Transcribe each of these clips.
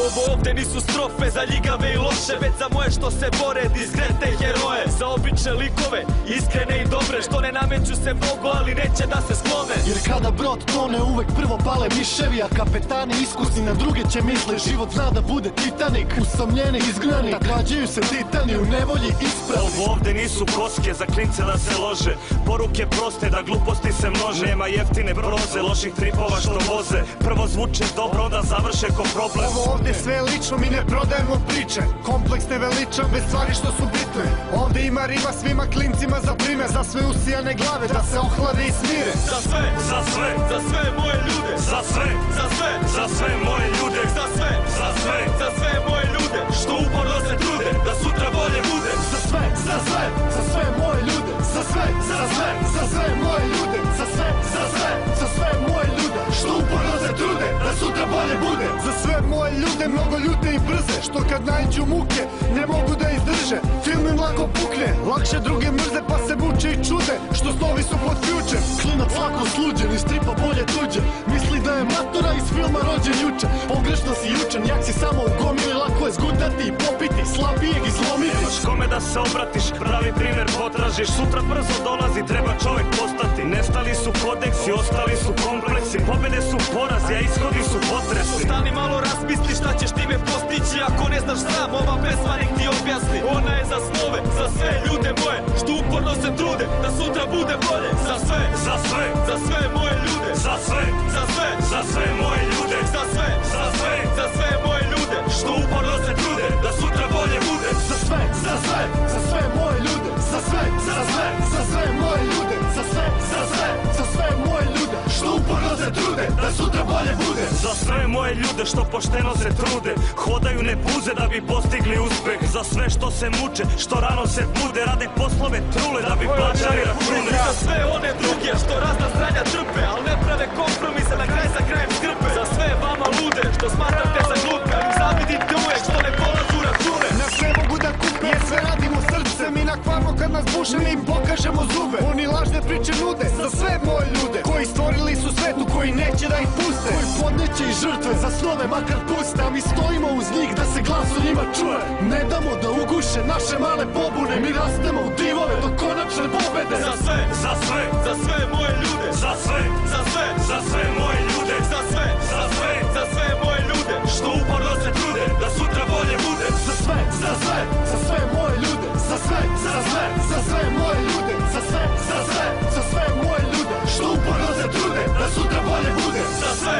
Ovo ovde nisu strofe za ljigave i loše, već za moje što se bore, diskretne heroje, za obične likove, iskrene i dobre, što ne nameću se mnogo, ali neće da se sklone. Jer kada brod tone uvek prvo pale miševi, a kapetani iskusni na druge će misle. Život zna da bude Titanik, usamljeni izgnani, rađaju se titani u nevolji ispravni. Ovo ovde nisu koske za klince da se lože, poruke proste da gluposti se množe. Nema jeftine proze, loših tripova što voze, prvo zvuče dobro, onda završe ko problem. Ovo ovde sve je lično, mi ne prodajemo priče, kompleks ne veličam bez stvari što su bitne. Ovde ima rima svima klincima za primer, za sve usijane glave da se ohlade i smire. Za sve, za sve, za sve moje ljude, za sve, za sve, za sve moje ljude, za sve, za sve, za sve moje ljude, što uporno se trude da sutra bolje bude. Za sve, za sve, za sve moje ljude, za sve, za sve, za sve moje ljude, za sve, za sve, za sve moje ljude, što uporno se trude da sutra bolje bude. Za sve moje ljude, mnogo ljute i brze, što kad naiđu muke ne mogu da izdrže. Film im lako pukne, lakše druge mrze pa se muče i čude, što snovi su pod ključem. Klinac lako sluđen, iz stripa bolje tuđe, misli da je matora iz filma rođen juče. Pogrešno si jučen, jak si samo u gomili, lako je zgutati i popiti, slabijeg izlomiti. Nemaš kome da se obratiš, pravi primer potražiš, sutra brzo dolazi, treba čovek postati. Nestali su kodeksi, ostali su kompleksi, pobede su porazi, a ishodi su potresni. Stani malo razmisli šta ćeš time postići, ako ne znaš sam, ova pesma nek ti objasni. Ona je za snove, za sve ljude moje, što uporno se trude da sutra bude bolje. Za sve, za sve, za sve moje ljude, za sve, za sve, za sve moje ljude, za sve, za sve, za sve moje ljude, što uporno se trude da sutra bolje bude. Za sve, za sve, za sve moje ljude, za sve, za sve, za sve moje ljude, za sve, za sve, za sve moje ljude, što uporno se trude da sutra bolje bude. Za sve moje ljude što pošteno se trude, hodaju ne puze da bi postigli uspeh. Za sve što se muče, što rano se bude, rade poslove trule da bi plaćali račune. Za sve one druge što razna stranja trpe, al ne prave kompromise, na kraj sa krajem skrpe. Za sve vama lude što smatrate za glupe, im zavidite uvek što ne polažu račune. Na sve mogu da kupe, jer sve radimo srcem i na kvarno kad nas buše mi im pokažemo zube. Oni lažne priče nude za sve moje ljude, koji stvorili su svetu, koji neće da ih puste, koji podneće i žrtve za snove makar puste, a mi stojimo uz njih da se glas u njima čuje. Ne damo da uguše naše male pobune, mi rastemo u divove do konačne pobede. Za sve, za sve, za sve moje ljude, za sve, za sve, za sve moje ljude, za sve, za sve, za sve moje ljude, što uporno se trude da sutra bolje bude. Za sve, za sve, za sve moje ljude, za sve, za sve, za sve moje ljude, za sve, za sve, za sve moje ljude, što uporno se trude da sutra bolje bude. Za sve,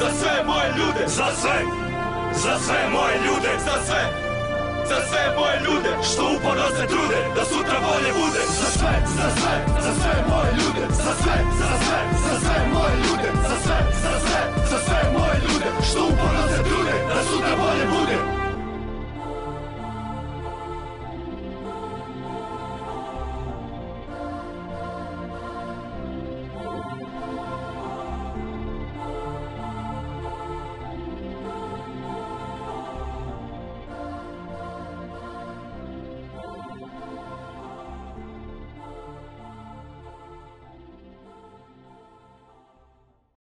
za sve moje ljude, za sve, za sve moje ljude, za sve, za sve moje ljude, što uporno se trude da sutra bolje bude. Za sve, za sve, za sve moje ljude, za sve, za sve, za sve moje